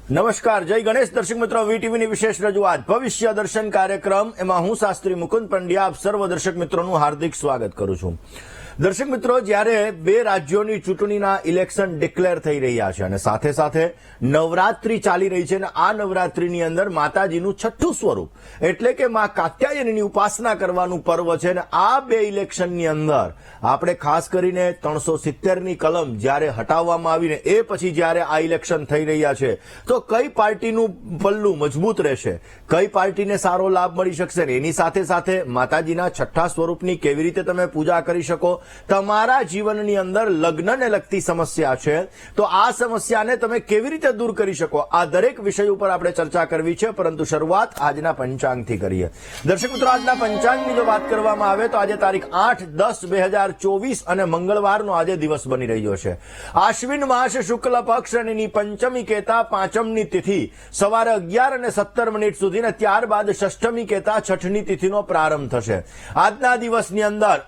નમસ્કાર, જય ગણેશ. દર્શક મિત્રો, વીટીવીની વિશેષ રજૂઆત ભવિષ્ય દર્શન કાર્યક્રમ, એમાં હું શાસ્ત્રી મુકુંદ પંડ્યા આપ સર્વ દર્શક મિત્રોનું હાર્દિક સ્વાગત કરું છું. દર્શક મિત્રો, જ્યારે બે રાજ્યોની ચૂંટણીના ઇલેક્શન ડિક્લેર થઈ રહ્યા છે અને સાથે સાથે નવરાત્રી ચાલી રહી છે અને આ નવરાત્રીની અંદર માતાજીનું છઠ્ઠું સ્વરૂપ એટલે કે મા કાત્યાયનીની ઉપાસના કરવાનું પર્વ છે અને આ બે ઇલેક્શનની અંદર આપણે ખાસ કરીને 370ની કલમ જ્યારે હટાવવામાં આવીને એ પછી જ્યારે આ ઇલેક્શન થઈ રહ્યા છે તો કઈ પાર્ટીનું પલ્લું મજબૂત રહેશે, કઈ પાર્ટીને સારો લાભ મળી શકશે, એની સાથે સાથે માતાજીના છઠ્ઠા સ્વરૂપની કેવી રીતે તમે પૂજા કરી શકો, તમારા જીવનની અંદર લગ્નને લગતી સમસ્યા છે તો આ સમસ્યાને તમે કેવી રીતે દૂર કરી શકો, આ દરેક વિષય ઉપર આપણે ચર્ચા કરવી છે. પરંતુ શરૂઆત આજના પંચાંગથી કરીએ. દર્શક મિત્રો, આજના પંચાંગની જો વાત કરવામાં આવે તો આજે તારીખ 8-10-2024 અને મંગળવારનો આજે દિવસ બની રહ્યો છે. આશ્વિન માસ શુક્લ પક્ષ અને એની પંચમી કહેતા પાંચમની તિથિ સવારે 11:17 સુધી અને ત્યારબાદ ષષ્ઠમી કહેતા છઠ્ઠની તિથિનો પ્રારંભ થશે. આજના દિવસની અંદર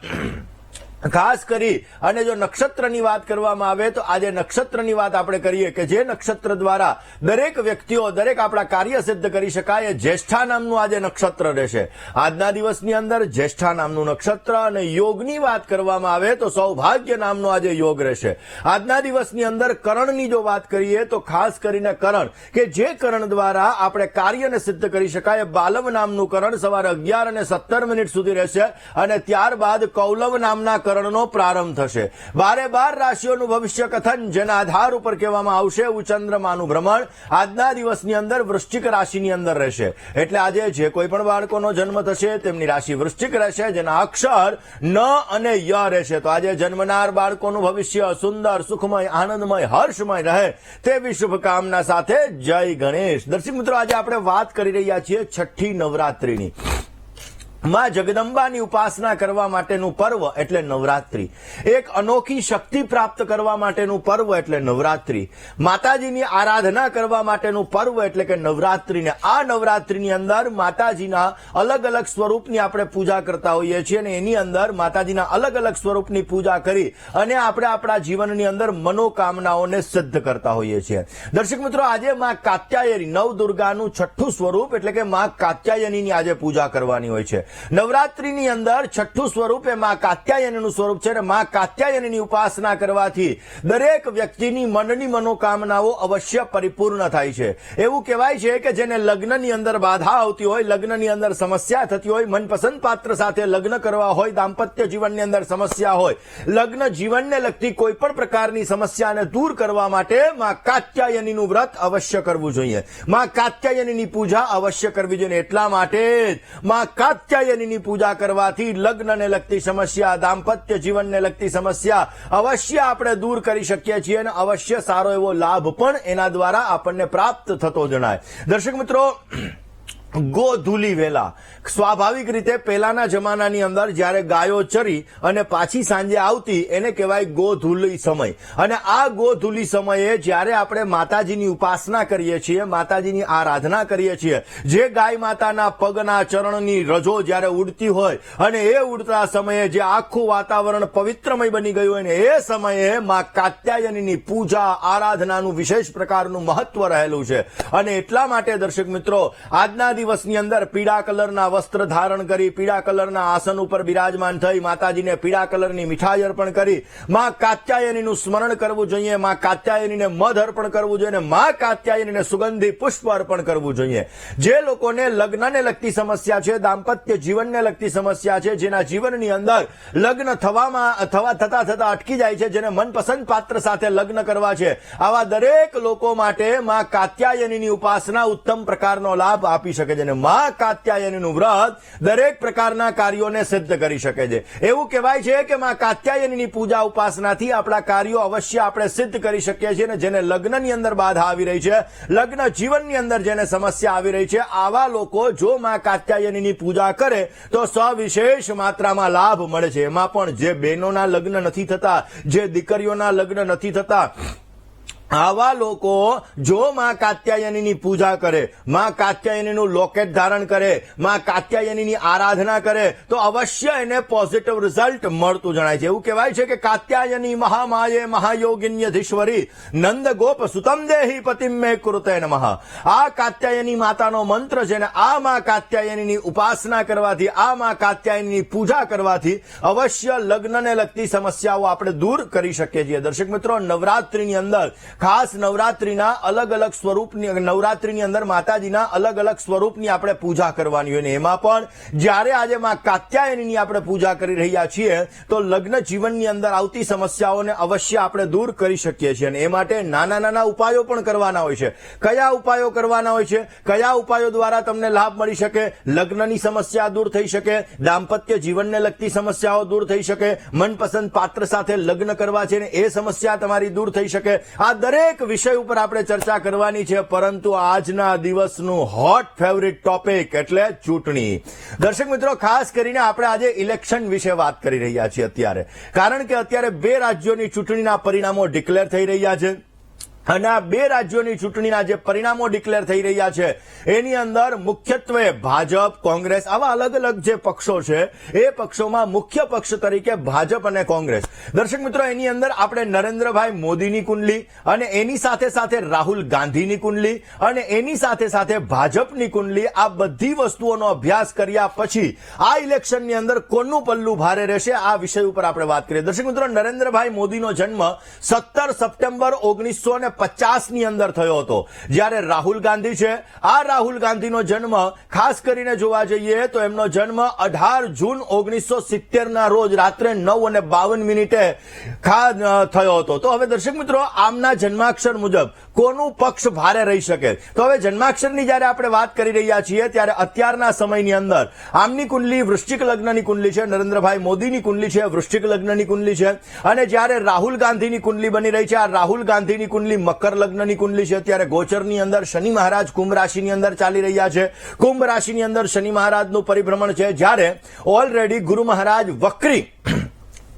ખાસ કરી અને જો નક્ષત્રની વાત કરવામાં આવે તો આજે નક્ષત્રની વાત આપણે કરીએ કે જે નક્ષત્ર દ્વારા દરેક વ્યક્તિઓ દરેક આપણા કાર્ય સિદ્ધ કરી શકાય, જ્યેષ્ઠા નામનું આજે નક્ષત્ર રહેશે. આજના દિવસની અંદર જ્યેષ્ઠા નામનું નક્ષત્ર અને યોગની વાત કરવામાં આવે તો સૌભાગ્ય નામનો આજે યોગ રહેશે. આજના દિવસની અંદર કરણની જો વાત કરીએ તો ખાસ કરીને કરણ કે જે કરણ દ્વારા આપણે કાર્યને સિદ્ધ કરી શકાય, બાલવ નામનું કરણ સવારે 11:17 સુધી રહેશે અને ત્યારબાદ કૌલવ નામના કરણનો પ્રારંભ થશે. 12 રાશિઓનું ભવિષ્ય કથન જેના આધાર ઉપર કહેવામાં આવશે ચંદ્રમાનું ભ્રમણ આજના દિવસની અંદર વૃશ્ચિક રાશિની અંદર રહેશે. એટલે આજે જે કોઈ પણ બાળકોનો જન્મ થશે તેમની રાશિ વૃશ્ચિક રહેશે, જેના અક્ષર ન અને ય રહેશે. તો આજે જન્મનાર બાળકોનું ભવિષ્ય સુંદર, સુખમય, આનંદમય, હર્ષમય રહે તેવી શુભકામના સાથે જય ગણેશ. દર્શક મિત્રો, આજે આપણે વાત કરી રહ્યા છીએ છઠ્ઠી નવરાત્રીની. માં જગદંબાની ઉપાસના કરવા માટેનું પર્વ એટલે નવરાત્રી. એક અનોખી શક્તિ પ્રાપ્ત કરવા માટેનું પર્વ એટલે નવરાત્રી. માતાજીની આરાધના કરવા માટેનું પર્વ એટલે કે નવરાત્રીને આ નવરાત્રીની અંદર માતાજીના અલગ અલગ સ્વરૂપની આપણે પૂજા કરતા હોઈએ છીએ અને એની અંદર માતાજીના અલગ અલગ સ્વરૂપની પૂજા કરી અને આપણે આપણા જીવનની અંદર મનોકામનાઓને સિદ્ધ કરતા હોઈએ છીએ. દર્શક મિત્રો, આજે માં કાત્યાયની નવદુર્ગાનું છઠ્ઠું સ્વરૂપ એટલે કે માં કાત્યાયનીની આજે પૂજા કરવાની હોય છે. નવરાત્રીની અંદર છઠ્ઠું સ્વરૂપ એ માં કાત્યાયનીનું સ્વરૂપ છે અને માં કાત્યાયનીની ઉપાસના કરવાથી દરેક વ્યક્તિની મનની મનોકામનાઓ અવશ્ય પરિપૂર્ણ થાય છે. એવું કહેવાય છે કે જેને લગ્નની અંદર બાધા આવતી હોય, લગ્નની અંદર સમસ્યા થતી હોય, મનપસંદ પાત્ર સાથે લગ્ન કરવા હોય, દાંપત્ય જીવનની અંદર સમસ્યા હોય, લગ્ન જીવનને લગતી કોઈ પણ પ્રકારની સમસ્યાને દૂર કરવા માટે માં કાત્યાયનીનું વ્રત અવશ્ય કરવું જોઈએ, માં કાત્યાયનીની પૂજા અવશ્ય કરવી જોઈએ. એટલા માટે જ માં કાત્યાયનીની પૂજા કરવાથી લગ્નને લગતી સમસ્યા, દાંપત્ય જીવનને લગતી સમસ્યા અવશ્ય આપણે દૂર કરી શકીએ છીએ અને અવશ્ય સારો એવો લાભ પણ એના દ્વારા આપણને પ્રાપ્ત થતો જણાય. દર્શક મિત્રો, ગોધૂલી વેલા સ્વાભાવિક રીતે પહેલાના જમાનાની અંદર જ્યારે ગાયો ચરી અને પાછી સાંજે આવતી એને કહેવાય ગોધૂલી સમય. અને આ ગોધૂલી સમયે જ્યારે આપણે માતાજીની ઉપાસના કરીએ છીએ, માતાજીની આરાધના કરીએ છીએ, જે ગાય માતાના પગના ચરણની રજો જ્યારે ઉડતી હોય અને એ ઉડતા સમયે જે આખું વાતાવરણ પવિત્રમય બની ગયું હોય ને એ સમયે માં કાત્યાયનીની પૂજા આરાધનાનું વિશેષ પ્રકારનું મહત્વ રહેલું છે. અને એટલા માટે દર્શક મિત્રો, આજના દિવસની અંદર પીળા કલરના વસ્ત્ર ધારણ કરી, પીળા કલરના આસન ઉપર બિરાજમાન થઈ માતાજીને પીળા કલરની મીઠાઈ અર્પણ કરી માં કાત્યાયનીનું સ્મરણ કરવું જોઈએ, માં કાત્યાયનીને મધ અર્પણ કરવું જોઈએ, માં કાત્યાયનીને સુગંધી પુષ્પ અર્પણ કરવું જોઈએ. જે લોકોને લગ્નને લગતી સમસ્યા છે, દાંપત્ય જીવનને લગતી સમસ્યા છે, જેના જીવનની અંદર લગ્ન થતા અટકી જાય છે, જેને મનપસંદ પાત્ર સાથે લગ્ન કરવા છે, આવા દરેક લોકો માટે માં કાત્યાયનીની ઉપાસના ઉત્તમ પ્રકારનો લાભ આપી શકે છે. માં કાત્યાયનીનું વ્રત દરેક પ્રકારના કાર્યોને સિદ્ધ કરી શકે છે. એવું કહેવાય છે કે માં કાત્યાયનીની પૂજા ઉપાસનાથી આપણા કાર્યો અવશ્ય આપણે સિદ્ધ કરી શકીએ છીએ. અને જેને લગ્નની અંદર બાધા આવી રહી છે, લગ્ન જીવનની અંદર જેને સમસ્યા આવી રહી છે, આવા લોકો જો માં કાત્યાયનીની પૂજા કરે તો સવિશેષ માત્રામાં લાભ મળે છે. એમાં પણ જે બહેનોના લગ્ન નથી થતા, જે દીકરીઓના લગ્ન નથી થતા, આવા લોકો જો માં કાત્યાયનીની પૂજા કરે, માં કાત્યાયનીનું લોકેટ ધારણ કરે, માં કાત્યાયનીની આરાધના કરે તો અવશ્ય એને પોઝિટિવ રિઝલ્ટ મળતું જણાય છે. એવું કહેવાય છે કે કાત્યાયની મહામાયે મહાયોગિન્યધીશ્વરી નંદ ગોપ સુતમ દેહી પતિમ મે કુરુતે નમઃ. આ કાત્યાયની માતાનો મંત્ર છે ને આ માં કાત્યાયનીની ઉપાસના કરવાથી, આ માં કાત્યાયનીની પૂજા કરવાથી અવશ્ય લગ્નને લગતી સમસ્યાઓ આપણે દૂર કરી શકીએ છીએ. દર્શક મિત્રો, નવરાત્રીની અંદર ખાસ નવરાત્રીના અલગ અલગ સ્વરૂપની, નવરાત્રીની અંદર માતાજીના અલગ અલગ સ્વરૂપની આપણે પૂજા કરવાની હોય ને એમાં પણ જ્યારે આજે માં કાત્યાયનીની આપણે પૂજા કરી રહ્યા છીએ તો લગ્ન જીવનની અંદર આવતી સમસ્યાઓને અવશ્ય આપણે દૂર કરી શકીએ છીએ. અને એ માટે નાના નાના ઉપાયો પણ કરવાના હોય છે. કયા ઉપાયો કરવાના હોય છે? કયા ઉપાયો દ્વારા તમને લાભ મળી શકે? લગ્નની સમસ્યા દૂર થઈ શકે, દાંપત્ય જીવનને લગતી સમસ્યાઓ દૂર થઈ શકે, મનપસંદ પાત્ર સાથે લગ્ન કરવા છે ને એ સમસ્યા તમારી દૂર થઈ શકે. આ દરેક વિષય ઉપર આપણે ચર્ચા કરવાની છે. પરંતુ આજના દિવસનું હોટ ફેવરિટ ટોપિક એટલે ચૂંટણી. દર્શક મિત્રો, ખાસ કરીને આપણે આજે ઇલેક્શન વિશે વાત કરી રહ્યા છીએ અત્યારે, કારણ કે અત્યારે 2 રાજ્યોની ચૂંટણીના પરિણામો ડિક્લેર થઈ રહ્યા છે અને આ 2 રાજ્યોની ચૂંટણીના જે પરિણામો ડિક્લેર થઈ રહ્યા છે એની અંદર મુખ્યત્વે ભાજપ, કોંગ્રેસ, આવા અલગ અલગ જે પક્ષો છે એ પક્ષોમાં મુખ્ય પક્ષ તરીકે ભાજપ અને કોંગ્રેસ. દર્શક મિત્રો, એની અંદર આપણે નરેન્દ્રભાઈ મોદીની કુંડલી અને એની સાથે સાથે રાહુલ ગાંધીની કુંડલી અને એની સાથે સાથે ભાજપની કુંડલી, આ બધી વસ્તુઓનો અભ્યાસ કર્યા પછી આ ઇલેક્શનની અંદર કોનું પલ્લું ભારે રહેશે આ વિષય ઉપર આપણે વાત કરીએ. દર્શક મિત્રો, નરેન્દ્રભાઈ મોદીનો જન્મ 17 સપ્ટેમ્બર 1950 ની અંદર થયો હતો. જ્યારે રાહુલ ગાંધી છે, આ રાહુલ ગાંધીનો જન્મ ખાસ કરીને જોવા જઈએ તો એમનો જન્મ 18 જૂન 1970 ના રોજ રાત્રે 9:52 થયો હતો. તો હવે દર્શક મિત્રો, આમના જન્માક્ષર મુજબ કોનું પક્ષ ભારે રહી શકે? તો હવે જન્માક્ષરની જ્યારે આપણે વાત કરી રહ્યા છીએ ત્યારે અત્યારના સમયની અંદર આમની કુંડલી વૃશ્ચિક લગ્નની કુંડલી છે, નરેન્દ્રભાઈ મોદીની કુંડલી છે વૃશ્ચિક લગ્નની કુંડલી છે. અને જ્યારે રાહુલ ગાંધીની કુંડલી બની રહી છે, આ રાહુલ ગાંધીની કુંડલી મકર લગ્નની કુંડલી છે. ત્યારે ગોચરની અંદર શનિ મહારાજ કુંભ રાશિની અંદર ચાલી રહ્યા છે. કુંભ રાશિની અંદર શનિ મહારાજનું પરિભ્રમણ છે. જ્યારે ઓલરેડી ગુરુ મહારાજ વક્રી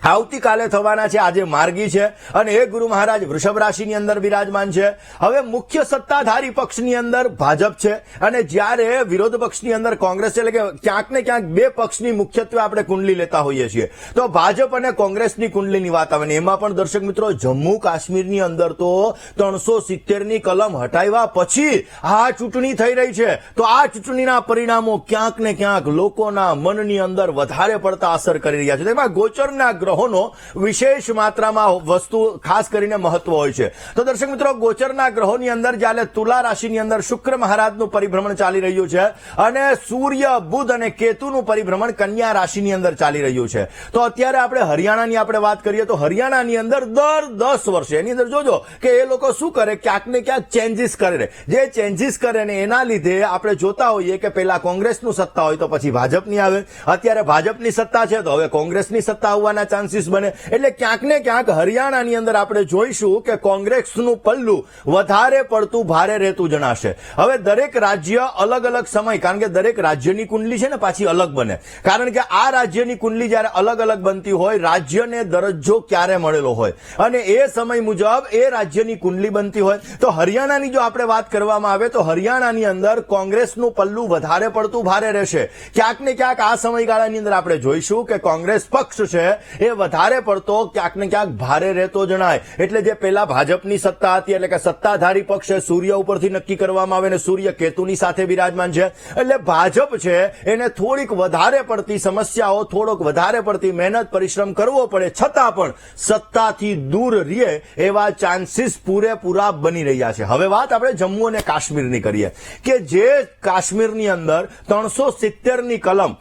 આવતીકાલે થવાના છે, આજે માર્ગી છે અને એ ગુરુ મહારાજ વૃષભ રાશિની અંદર બિરાજમાન છે. હવે મુખ્ય સત્તાધારી પક્ષની અંદર ભાજપ છે અને જ્યારે વિરોધ પક્ષની અંદર કોંગ્રેસ છે. એટલે કે ક્યાંક ને ક્યાંક 2 પક્ષની મુખ્યત્વે આપણે કુંડલી લેતા હોઈએ છીએ. તો ભાજપ અને કોંગ્રેસની કુંડલીની વાત આવે ને એમાં પણ દર્શક મિત્રો, જમ્મુ કાશ્મીરની અંદર તો 370 ની કલમ હટાવ્યા પછી આ ચૂંટણી થઈ રહી છે. તો આ ચૂંટણીના પરિણામો ક્યાંક ને ક્યાંક લોકોના મનની અંદર વધારે પડતા અસર કરી રહ્યા છે. તેમાં ગોચરના ગ્રહોનો વિશેષ માત્રામાં વસ્તુ ખાસ કરીને મહત્વ હોય છે. તો દર્શક મિત્રો, ગોચરના ગ્રહોની અંદર જ્યારે તુલા રાશિની અંદર શુક્ર મહારાજનું પરિભ્રમણ ચાલી રહ્યું છે અને સૂર્ય, બુધ અને કેતુનું પરિભ્રમણ કન્યા રાશિની અંદર ચાલી રહ્યું છે. તો અત્યારે આપણે હરિયાણાની આપણે વાત કરીએ તો હરિયાણાની અંદર દર 10 વર્ષે એની અંદર જોજો કે એ લોકો શું કરે, ક્યાંક ને ક્યાંક ચેન્જીસ કરે. જે ચેન્જીસ કરે ને એના લીધે આપણે જોતા હોઈએ કે પહેલા કોંગ્રેસનું સત્તા હોય તો પછી ભાજપની આવે. અત્યારે ભાજપની સત્તા છે તો હવે કોંગ્રેસની સત્તા આવવાના ચાન્સીસ બને. એટલે ક્યાંક ને ક્યાંક હરિયાણાની અંદર આપણે જોઈશું કે કોંગ્રેસનું પલ્લું વધારે પડતું ભારે રહેતું જણાશે. હવે દરેક રાજ્ય અલગ અલગ સમય, કારણ કે દરેક રાજ્યની કુંડલી છે ને પાછી અલગ બને. કારણ કે આ રાજ્યની કુંડલી જ્યારે અલગ અલગ બનતી હોય, રાજ્યને દરજ્જો ક્યારે મળેલો હોય અને એ સમય મુજબ એ રાજ્યની કુંડલી બનતી હોય. તો હરિયાણાની જો આપણે વાત કરવામાં આવે તો હરિયાણાની અંદર કોંગ્રેસનું પલ્લું વધારે પડતું ભારે રહેશે. ક્યાંક ને ક્યાંક આ સમયગાળાની અંદર આપણે જોઈશું કે કોંગ્રેસ પક્ષ છે એ વધારે પડતો ક્યાંક ને ક્યાંક ભારે રહેતો જણાય. એટલે જે પહેલા ભાજપની સત્તા હતી, એટલે કે સત્તાધારી પક્ષ સૂર્ય ઉપરથી નક્કી કરવામાં આવે ને સૂર્ય કેતુની સાથે બિરાજમાન છે. એટલે ભાજપ છે એને થોડીક વધારે પડતી સમસ્યાઓ, થોડોક વધારે પડતી મહેનત, પરિશ્રમ કરવો પડે, છતાં પણ સત્તાથી દૂર રહે એવા ચાન્સીસ પૂરેપૂરા બની રહ્યા છે. હવે વાત આપણે જમ્મુ અને કાશ્મીરની કરીએ કે જે કાશ્મીરની અંદર 370 ની કલમ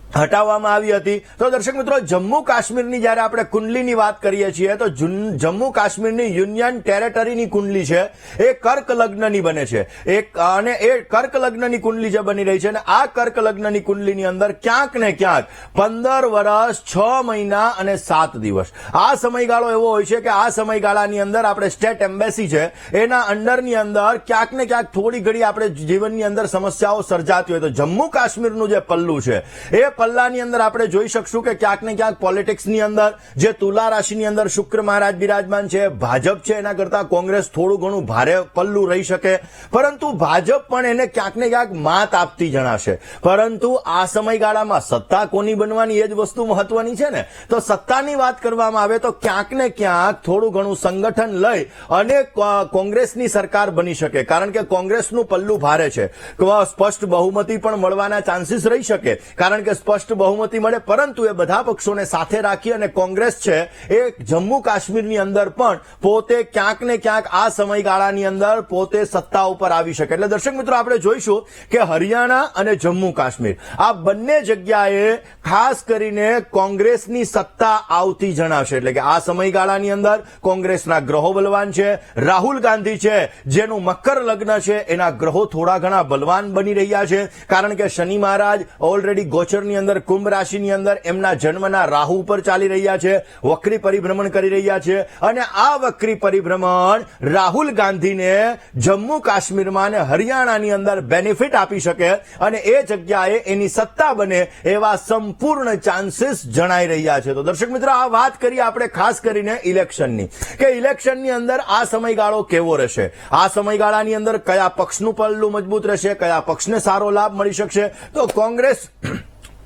હટાવવામાં આવી હતી. તો દર્શક મિત્રો, જમ્મુ કાશ્મીરની જ્યારે આપણે કુંડલીની વાત કરીએ છીએ તો જમ્મુ કાશ્મીરની યુનિયન ટેરેટરીની કુંડલી છે એ કર્ક લગ્નની બને છે. અને એ કર્ક લગ્નની કુંડલી જે બની રહી છે અને આ કર્ક લગ્નની કુંડલીની અંદર ક્યાંક ને ક્યાંક 15 વર્ષ 6 મહિના અને 7 દિવસ આ સમયગાળો એવો હોય છે કે આ સમયગાળાની અંદર આપણે સ્ટેટ એમ્બેસી છે એના અંડરની અંદર ક્યાંક ને ક્યાંક થોડી ઘડી આપણે જીવનની અંદર સમસ્યાઓ સર્જાતી હોય. તો જમ્મુ કાશ્મીરનું જે પલ્લું છે એ પલ્લાની અંદર આપણે જોઈ શકશું કે ક્યાંક ને ક્યાંક પોલિટિક્સની અંદર જે તુલા રાશિની અંદર શુક્ર મહારાજ બિરાજમાન છે, ભાજપ છે, એના કરતા કોંગ્રેસ થોડું ઘણું ભારે પલ્લું રહી શકે, પરંતુ ભાજપ પણ એને ક્યાંક ને ક્યાંક માત આપતી જણાશે. પરંતુ આ સમયગાળામાં સત્તા કોની બનવાની એ જ વસ્તુ મહત્વની છે ને. તો સત્તાની વાત કરવામાં આવે તો ક્યાંક ને ક્યાંક થોડું ઘણું સંગઠન લઈ અને કોંગ્રેસની સરકાર બની શકે, કારણ કે કોંગ્રેસનું પલ્લું ભારે છે. સ્પષ્ટ બહુમતી પણ મળવાના ચાન્સીસ રહી શકે, કારણ કે સ્પષ્ટ બહુમતી મળે, પરંતુ એ બધા પક્ષોને સાથે રાખી અને કોંગ્રેસ છે એ જમ્મુ કાશ્મીરની અંદર પણ પોતે ક્યાંક ને ક્યાંક આ સમયગાળાની અંદર પોતે સત્તા ઉપર આવી શકે. એટલે દર્શક મિત્રો આપણે જોઈશું કે હરિયાણા અને જમ્મુ કાશ્મીર આ બંને જગ્યાએ ખાસ કરીને કોંગ્રેસની સત્તા આવતી જણાશે. એટલે કે આ સમયગાળાની અંદર કોંગ્રેસના ગ્રહો બલવાન છે. રાહુલ ગાંધી છે જેનું મકર લગ્ન છે, એના ગ્રહો થોડા ઘણા બલવાન બની રહ્યા છે, કારણ કે શનિ મહારાજ ઓલરેડી ગોચરની અંદર કુંભ રાશિની અંદર એમના જન્મના રાહુ ઉપર ચાલી રહ્યા છે, વક્રી પરિભ્રમણ કરી રહ્યા છે, અને આ વક્રી પરિભ્રમણ રાહુલ ગાંધીને જમ્મુ કાશ્મીરમાં અને હરિયાણાની અંદર બેનિફિટ આપી શકે અને એ જગ્યાએ એની સત્તા બને એવા સંપૂર્ણ ચાન્સીસ જણાઈ રહ્યા છે. તો દર્શક મિત્રો આ વાત કરીએ આપણે ખાસ કરીને ઇલેક્શનની, કે ઇલેક્શનની અંદર આ સમયગાળો કેવો રહેશે, આ સમયગાળાની અંદર કયા પક્ષનું પલ્લું મજબૂત રહેશે, કયા પક્ષને સારો લાભ મળી શકશે. તો કોંગ્રેસ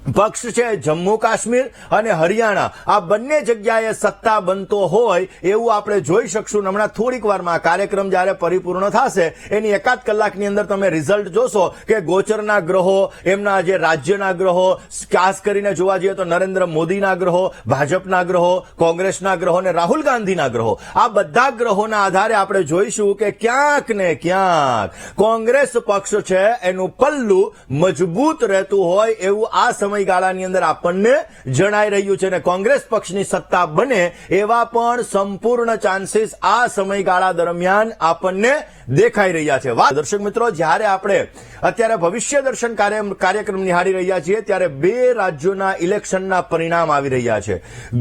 પક્ષ છે જમ્મુ કાશ્મીર અને હરિયાણા આ બંને જગ્યાએ સત્તા બનતો હોય એવું આપણે જોઈ શકશું. હમણાં થોડીક વારમાં કાર્યક્રમ જ્યારે પરિપૂર્ણ થશે એની એકાદ કલાકની અંદર તમે રિઝલ્ટ જોશો કે ગોચરના ગ્રહો, એમના જે રાજ્યના ગ્રહો, ખાસ કરીને જોવા જઈએ તો નરેન્દ્ર મોદીના ગ્રહો, ભાજપના ગ્રહો, કોંગ્રેસના ગ્રહો અને રાહુલ ગાંધીના ગ્રહો, આ બધા ગ્રહોના આધારે આપણે જોઈશું કે ક્યાંક ને ક્યાંક કોંગ્રેસ પક્ષ છે એનું પલ્લું મજબૂત રહેતું હોય એવું આ સમયગાળાની અંદર આપણને જણાઈ રહ્યું છે, અને કોંગ્રેસ પક્ષની સત્તા બને એવા પણ સંપૂર્ણ ચાન્સીસ આ સમયગાળા દરમિયાન આપણને દેખાઈ રહ્યા છે. દર્શક મિત્રો, જ્યારે આપણે અત્યારે ભવિષ્ય દર્શન કાર્યક્રમ નિહાળી રહ્યા છીએ ત્યારે બે રાજ્યોના ઇલેક્શનના પરિણામ આવી રહ્યા છે.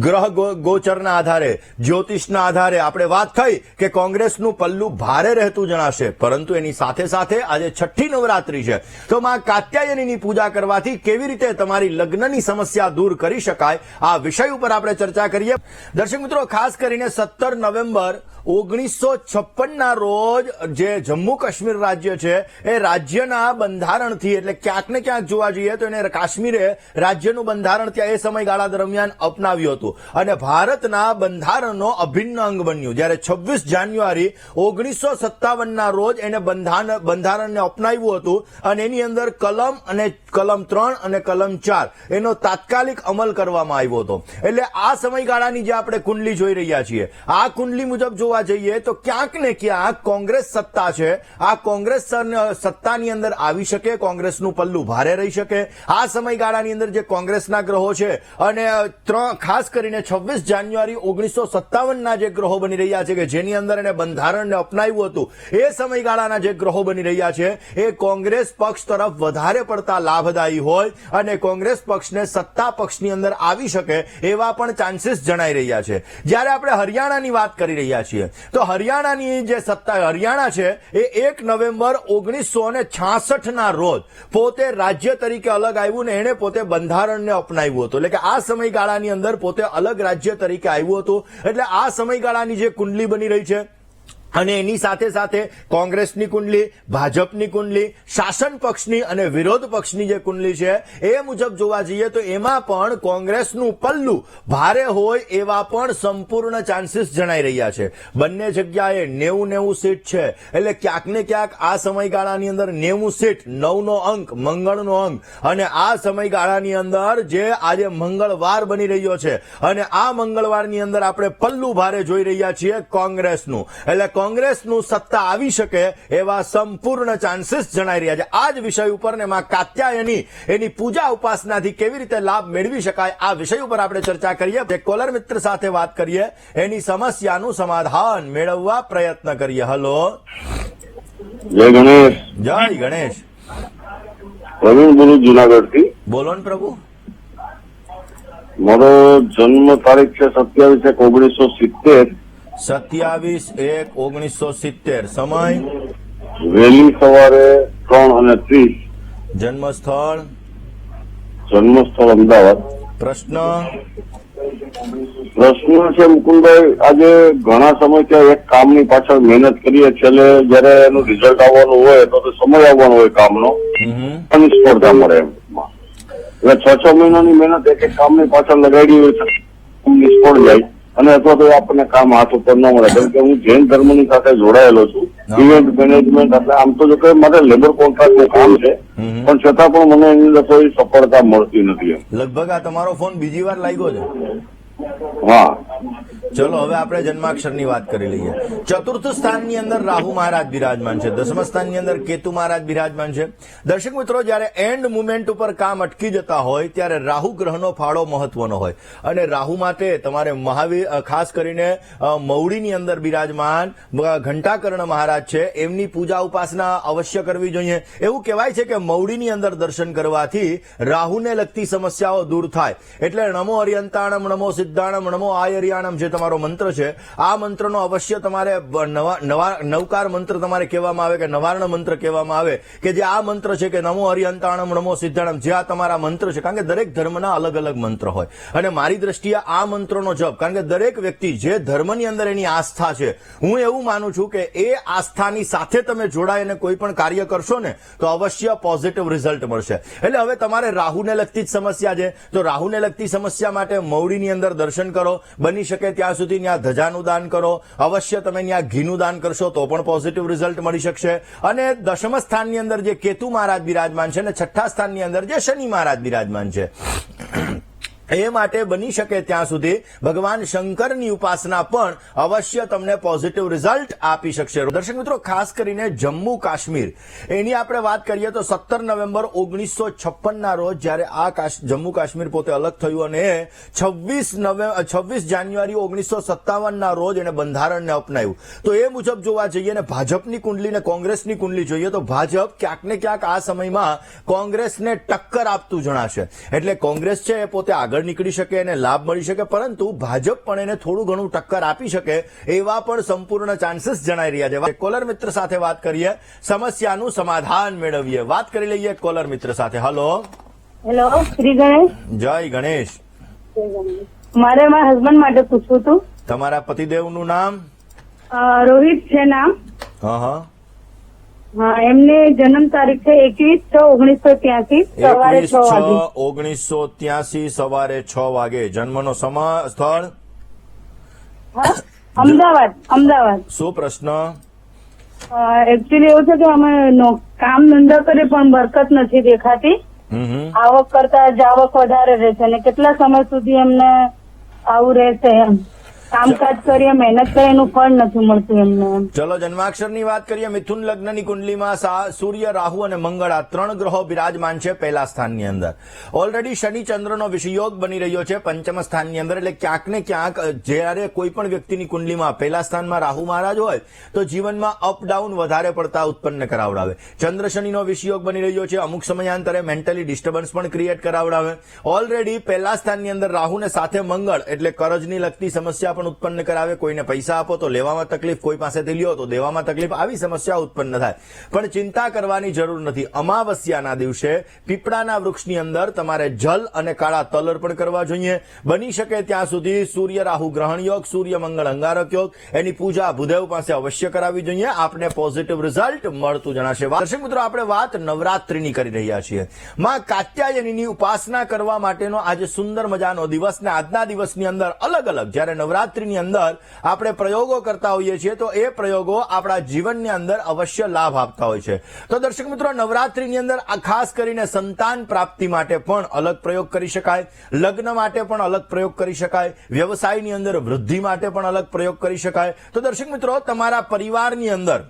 ગ્રહ ગોચરના આધારે, જ્યોતિષના આધારે આપણે વાત થઈ કે કોંગ્રેસનું પલ્લું ભારે રહેતું જણાશે, પરંતુ એની સાથે સાથે આજે છઠ્ઠી નવરાત્રી છે, તો માં કાત્યાયનીની પૂજા કરવાથી કેવી રીતે તમારી લગ્નની સમસ્યા દૂર કરી શકાય આ વિષય ઉપર આપણે ચર્ચા કરીએ. દર્શક મિત્રો, ખાસ કરીને 17 નવેમ્બર 1956 ના રોજ જે જમ્મુ કાશ્મીર રાજ્ય છે એ રાજ્યના બંધારણથી, એટલે ક્યાંક ને ક્યાંક જોવા જઈએ તો એને કાશ્મીરે રાજ્યનું બંધારણ ત્યાં એ સમયગાળા દરમિયાન અપનાવ્યું હતું અને ભારતના બંધારણનો અભિન્ન અંગ બન્યું. જ્યારે 26 જાન્યુઆરી 1957 ના રોજ એને બંધારણને અપનાવ્યું હતું અને એની અંદર કલમ 3 અને કલમ 4 એનો તાત્કાલિક અમલ કરવામાં આવ્યો હતો. એટલે આ સમયગાળાની જે આપણે કુંડલી જોઈ રહ્યા છીએ, આ કુંડલી મુજબ જોવા જઈએ તો ક્યાંક ને ક્યાંક કોંગ્રેસ સત્તા છે, આ કોંગ્રેસ સત્તાની અંદર આવી શકે, કોંગ્રેસનું પલ્લું ભારે રહી શકે. આ સમયગાળાની અંદર જે કોંગ્રેસના ગ્રહો છે અને ખાસ કરીને 26 જાન્યુઆરી 1957 ના જે ગ્રહો બની રહ્યા છે કે જેની અંદર એને બંધારણને અપનાવ્યું હતું, એ સમયગાળાના જે ગ્રહો બની રહ્યા છે એ કોંગ્રેસ પક્ષ તરફ વધારે પડતા લાભદાયી હોય અને કોંગ્રેસ પક્ષને સત્તા પક્ષની અંદર આવી શકે એવા પણ ચાન્સીસ જણાઈ રહ્યા છે. જ્યારે આપણે હરિયાણાની વાત કરી રહ્યા છીએ તો હરિયાણાની જે સત્તા, હરિયાણા છે એ 1 નવેમ્બર 1966 ના રોજ પોતે રાજ્ય તરીકે અલગ આવ્યું ને એને પોતે બંધારણને અપનાવ્યું હતું. એટલે કે આ સમયગાળાની અંદર પોતે અલગ રાજ્ય તરીકે આવ્યું હતું. એટલે આ સમયગાળાની જે કુંડલી બની રહી છે અને એની સાથે સાથે કોંગ્રેસની કુંડલી, ભાજપની કુંડલી, શાસન પક્ષની અને વિરોધ પક્ષની જે કુંડલી છે એ મુજબ જોવા જઈએ તો એમાં પણ કોંગ્રેસનું પલ્લું ભારે હોય એવા પણ સંપૂર્ણ ચાન્સીસ જણાઈ રહ્યા છે. બંને જગ્યાએ 90 સીટ છે, એટલે ક્યાંક ને ક્યાંક આ સમયગાળાની અંદર 90 સીટ, 9નો અંક, મંગળનો અંક, અને આ સમયગાળાની અંદર જે આજે મંગળવાર બની રહ્યો છે અને આ મંગળવારની અંદર આપણે પલ્લું ભારે જોઈ રહ્યા છીએ કોંગ્રેસનું. એટલે કોંગ્રેસનું સત્તા આવી શકે એવા સંપૂર્ણ ચાન્સીસ જણાઈ રહ્યા છે. આ જ વિષય ઉપર ને માં કાત્યાયની એની પૂજા ઉપાસનાથી કેવી રીતે લાભ મેળવી શકાય આ વિષય ઉપર આપણે ચર્ચા કરીએ. એક કોલર મિત્ર સાથે વાત કરીએ, એની સમસ્યાનું સમાધાન મેળવવા પ્રયત્ન કરીએ. હલો, જય ગણેશ. જય ગણેશ. પ્રવીણ બોલું જુનાગઢથી. બોલો ને પ્રભુ. મારો જન્મ તારીખ છે 27/1/1970. 27/1/1970. સમય વહેલી સવારે 3:30. જન્મ સ્થળ જન્મસ્થળ અમદાવાદ. પ્રશ્ન. પ્રશ્ન છે મુકુંદભાઈ, આજે ઘણા સમયથી એક કામની પાછળ મહેનત કરીએ, છેલ્લે જયારે એનું રિઝલ્ટ આવવાનું હોય તો સમય આવવાનો હોય કામનો, નિષ્ફળતા મળે એમ. એટલે 6 મહિનાની મહેનત એક કામની પાછળ લગાડી હોય છે, નિષ્ફળ જાય અને અથવા તો આપણને કામ હાથ ઉપર ન મળે. કેમ કે હું જૈન ધર્મની સાથે જોડાયેલો છું, ઇવેન્ટ મેનેજમેન્ટ. એટલે આમ તો જો કે મારે લેબર કોન્ટ્રાક્ટનું કામ છે, પણ છતાં પણ મને એની અંદર કોઈ સફળતા મળતી નથી. લગભગ આ તમારો ફોન બીજી વાર લાગ્યો છે. હા, ચલો હવે આપણે જન્માક્ષરની વાત કરી લઈએ. ચતુર્થ સ્થાનની અંદર રાહુ મહારાજ બિરાજમાન છે, દસમા સ્થાનની અંદર કેતુ મહારાજ બિરાજમાન છે. દર્શક મિત્રો, જયારે એન્ડ મુમેન્ટ ઉપર કામ અટકી જતા હોય ત્યારે રાહુ ગ્રહનો ફાળો મહત્વનો હોય અને રાહુ માટે તમારે મહાવીર, ખાસ કરીને મવડીની અંદર બિરાજમાન ઘંટાકર્ણ મહારાજ છે, એમની પૂજા ઉપાસના અવશ્ય કરવી જોઈએ. એવું કહેવાય છે કે મવડીની અંદર દર્શન કરવાથી રાહુને લગતી સમસ્યાઓ દૂર થાય. એટલે નમો અરિયંતાણમ, નમો સિદ્ધાણમ, નમો આયર્યાણમ જે તમારો મંત્ર છે, આ મંત્રનો અવશ્ય તમારે નવકાર મંત્ર તમારે કહેવામાં આવે કે નવાર્ણ મંત્ર કહેવામાં આવે, કે જે આ મંત્ર છે કે નમો હરિયંતાણમ, નમો સિદ્ધાણમ, જે આ તમારા મંત્ર છે. કારણ કે દરેક ધર્મના અલગ અલગ મંત્ર હોય અને મારી દ્રષ્ટિએ આ મંત્રનો જપ, કારણ કે દરેક વ્યક્તિ જે ધર્મની અંદર એની આસ્થા છે, હું એવું માનું છું કે એ આસ્થાની સાથે તમે જોડાઈને કોઈ પણ કાર્ય કરશો ને તો અવશ્ય પોઝિટિવ રિઝલ્ટ મળશે. એટલે હવે તમારે રાહુને લગતી જ સમસ્યા છે તો રાહુને લગતી સમસ્યા માટે મવડીની અંદર દર્શન કરો, બની શકે ત્યાં સુધી ત્યાં ધજાનું દાન કરો, અવશ્ય તમે ત્યાં ઘીનું દાન કરશો તો પણ પોઝિટિવ રિઝલ્ટ મળી શકશે. અને દશમ સ્થાનની અંદર જે કેતુ મહારાજ બિરાજમાન છે અને છઠ્ઠા સ્થાનની અંદર જે શનિ મહારાજ બિરાજમાન છે, એ માટે બની શકે ત્યાં સુધી ભગવાન શંકરની ઉપાસના પણ અવશ્ય તમને પોઝિટિવ રિઝલ્ટ આપી શકશે. દર્શક મિત્રો, ખાસ કરીને જમ્મુ કાશ્મીર એની આપણે વાત કરીએ તો 17 નવેમ્બર 1956 રોજ જ્યારે આ જમ્મુ કાશ્મીર પોતે અલગ થયું અને 26 જાન્યુઆરી 1957 રોજ એને બંધારણને અપનાવ્યું. તો એ મુજબ જોવા જઈએ ને ભાજપની કુંડલી ને કોંગ્રેસની કુંડલી જોઈએ તો ભાજપ ક્યાંક ને ક્યાંક આ સમયમાં કોંગ્રેસને ટક્કર આપતું જણાશે. એટલે કોંગ્રેસ છે એ પોતે આગળ નીકળી શકે અને લાભ મળી શકે, પરંતુ ભાજપ પણ એને થોડું ઘણું ટક્કર આપી શકે એવા પણ સંપૂર્ણ ચાન્સીસ જણાઈ રહ્યા છે. કોલર મિત્ર સાથે વાત કરીએ, સમસ્યાનું સમાધાન મેળવીએ. વાત કરી લઈએ કોલર મિત્ર સાથે. હલો. હેલો, શ્રી ગણેશ. જય ગણેશ. મારે મારા હસબન્ડ માટે પૂછવું હતું. તમારા પતિદેવનું નામ? રોહિત છે નામ. હા, એમને જન્મ તારીખ છે 21/6/1983 સવારે 6 વાગે. 1983 સવારે 6 વાગે. જન્મનો સ્થળ? અમદાવાદ. શું પ્રશ્ન? એકચ્યુઅલી એવું છે કે અમે કામ ધંધા કરીએ પણ બરકત નથી દેખાતી. આવક કરતા જાવક વધારે રહેશે અને કેટલા સમય સુધી એમને આવું રહેશે એમ. કામકાજ કરીએ, મહેનત કરીએ, એનું ફળ નથી મળતું એમને. ચલો જન્માક્ષરની વાત કરીએ. મિથુન લગ્નની કુંડલીમાં સૂર્ય, રાહુ અને મંગળ આ 3 ગ્રહો બિરાજમાન છે પહેલા સ્થાનની અંદર. ઓલરેડી શનિ ચંદ્રનો વિષયોગ બની રહ્યો છે પંચમ સ્થાનની અંદર. એટલે ક્યાંક ને ક્યાંક જ્યારે કોઈ પણ વ્યક્તિની કુંડલીમાં પહેલા સ્થાનમાં રાહુ મહારાજ હોય તો જીવનમાં અપ ડાઉન વધારે પડતા ઉત્પન્ન કરાવડાવે. ચંદ્ર શનિનો વિષયોગ બની રહ્યો છે, અમુક સમયાંતરે મેન્ટલી ડિસ્ટર્બન્સ પણ ક્રિએટ કરાવડાવે. ઓલરેડી પહેલા સ્થાનની અંદર રાહુને સાથે મંગળ એટલે કરજની લગતી સમસ્યા ઉત્પન્ન કરાવે. કોઈને પૈસા આપો તો લેવામાં તકલીફ, કોઈ પાસેથી લ્યો તો દેવામાં તકલીફ, આવી સમસ્યા ઉત્પન્ન થાય. પણ ચિંતા કરવાની જરૂર નથી. અમાવસ્યાના દિવસે પીપળાના વૃક્ષની અંદર તમારે જલ અને કાળા તલ અર્પણ કરવા જોઈએ. બની શકે ત્યાં સુધી સૂર્ય રાહુ ગ્રહણ યોગ, સૂર્ય મંગળ અંગારક યોગ, એની પૂજા ભૂદેવ પાસે અવશ્ય કરાવવી જોઈએ. આપને પોઝિટિવ રિઝલ્ટ મળતું જણાશે. દર્શક મિત્રો, આપણે વાત નવરાત્રીની કરી રહ્યા છીએ. માં કાત્યાયનીની ઉપાસના કરવા માટેનો આજે સુંદર મજાનો દિવસ ને આજના દિવસની અંદર અલગ અલગ જ્યારે નવરાત્રીની અંદર આપણે પ્રયોગો કરતા હોઈએ છીએ તો એ પ્રયોગો આપણા જીવનની અંદર અવશ્ય લાભ આપતા હોય છે. તો દર્શક મિત્રો, નવરાત્રીની અંદર ખાસ કરીને સંતાન પ્રાપ્તિ માટે પણ અલગ પ્રયોગ કરી શકાય, લગ્ન માટે પણ અલગ પ્રયોગ કરી શકાય, વ્યવસાયની અંદર વૃદ્ધિ માટે પણ અલગ પ્રયોગ કરી શકાય. તો દર્શક મિત્રો, તમારા પરિવારની અંદર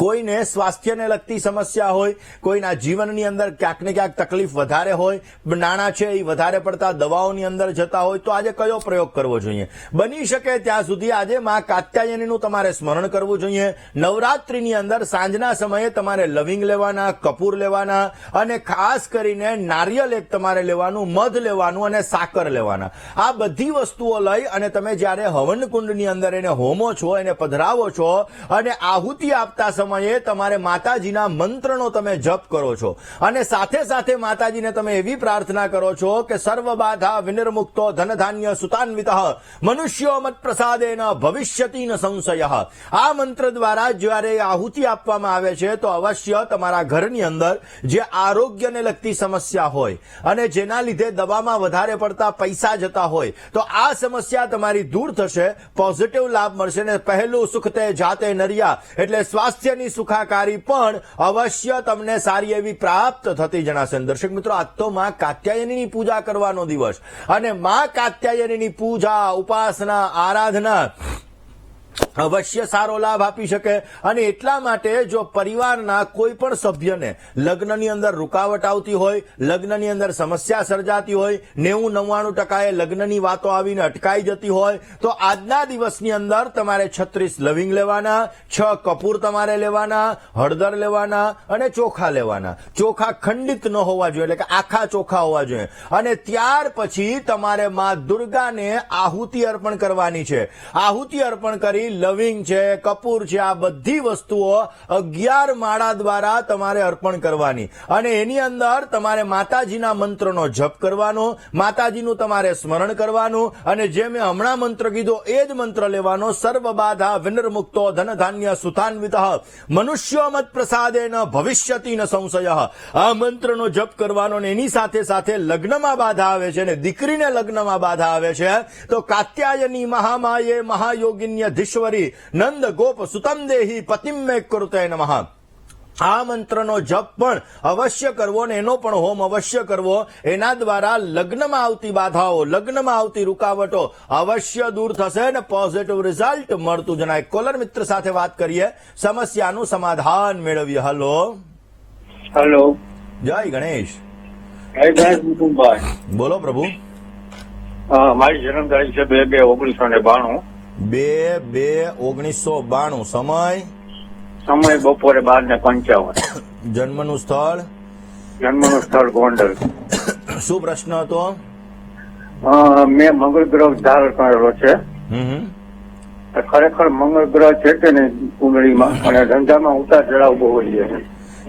કોઈને સ્વાસ્થ્યને લગતી સમસ્યા હોય, કોઈના જીવનની અંદર ક્યાંક ને ક્યાંક તકલીફ વધારે હોય, નાણાં છે એ વધારે પડતા દવાઓની અંદર જતા હોય તો આજે કયો પ્રયોગ કરવો જોઈએ? બની શકે ત્યાં સુધી આજે માં કાત્યાયનીનું તમારે સ્મરણ કરવું જોઈએ. નવરાત્રીની અંદર સાંજના સમયે તમારે લવિંગ લેવાના, કપૂર લેવાના અને ખાસ કરીને નારિયેલ એક તમારે લેવાનું, મધ લેવાનું અને સાકર લેવાના. આ બધી વસ્તુઓ લઈ અને તમે જ્યારે હવન કુંડની અંદર એને હોમો છો, એને પધરાવો છો અને આહુતિ આપતા સમયે તમારે માતાજીના મંત્રનો તમે જપ કરો છો અને સાથે સાથે માતાજીને તમે એવી પ્રાર્થના કરો છો કે સર્વ બાધા વિનિર્મુક્તો ધનધાન્ય સુતાન્વિતઃ મનુષ્યો મત પ્રસાદેન ભવિષ્યતિ ન સંશય. આ મંત્ર દ્વારા જ્યારે આહુતિ આપવામાં આવે છે તો અવશ્ય તમારા ઘરની અંદર જે આરોગ્યને લગતી સમસ્યા હોય અને જેના લીધે દવામાં વધારે પડતા પૈસા જતા હોય તો આ સમસ્યા તમારી દૂર થશે, પોઝિટિવ લાભ મળશે ને પહેલું સુખ તે જાતે નરિયા એટલે સ્વાસ્થ્યની સુખાકારી પણ અવશ્ય તમને સારી એવી પ્રાપ્ત થતી જણાશે. દર્શક મિત્રો, આજ તો માં કાત્યાયનીની પૂજા કરવાનો દિવસ અને માં કાત્યાયનીની પૂજા, ઉપાસના, આરાધના અવશ્ય સારો લાભ આપી શકે અને એટલા માટે જો પરિવારના કોઈ પણ સભ્યને લગ્નની અંદર રૂકાવટ આવતી હોય, લગ્નની અંદર સમસ્યા સર્જાતી હોય, 90-99% લગ્નની વાતો આવીને અટકાઈ જતી હોય તો આજના દિવસની અંદર તમારે 36 લવિંગ લેવાના, 6 કપૂર તમારે લેવાના, હળદર લેવાના અને ચોખા લેવાના. ચોખા ખંડિત ન હોવા જોઈએ એટલે કે આખા ચોખા હોવા જોઈએ અને ત્યાર પછી તમારે માં દુર્ગાને આહુતિ અર્પણ કરવાની છે. આહુતિ અર્પણ કરી લવિંગ છે, કપૂર છે, આ બધી વસ્તુઓ 11 માળા દ્વારા તમારે અર્પણ કરવાની અને એની અંદર તમારે માતાજીના મંત્રનો જપ કરવાનો, માતાજીનું તમારે સ્મરણ કરવાનું અને જે મેં હમણાં મંત્ર કીધો એ જ મંત્ર લેવાનો. સર્વ બાધા વિનિર્મુક્તો ધનધાન્ય સુતાન્વિતઃ મનુષ્યો મત પ્રસાદેન ભવિષ્યતિ ન સંશય. આ મંત્રનો જપ કરવાનો અને એની સાથે સાથે લગ્નમાં બાધા આવે છે અને દીકરીને લગ્નમાં બાધા આવે છે તો કાત્યાયની મહામાયે મહાયોગિન્ય ધીશ્વરી નંદ ગોપ સુતમ દેહી પતિમ મે કુરુતે નમઃ. આ મંત્રનો જપ પણ અવશ્ય કરવો અને એનો પણ હોમ અવશ્ય કરવો. એના દ્વારા લગ્નમાં આવતી બાધાઓ, લગ્નમાં આવતી રૂકાવટો અવશ્ય દૂર થશે અને પોઝિટિવ રિઝલ્ટ મળતું જણાય. કોલર મિત્ર સાથે વાત કરીએ, સમસ્યાનું સમાધાન મેળવીએ. હેલો. જય ગણેશ. જય ગણેશ મુકુંદભાઈ. બોલો પ્રભુ. મારી જન્મ તારીખ છે 2/2/1992. 2/2/1992. સમય બપોરે 12:55. જન્મનું સ્થળ? જન્મનું સ્થળ ગોંડલ. શું પ્રશ્ન હતો? મેં મંગળ ગ્રહ ધારણ કરેલો છે. ખરેખર મંગળ ગ્રહ છે કે નહીં કુંડળીમાં અને ધંધામાં ઉતાર ચઢાવ બહુ હોય છે.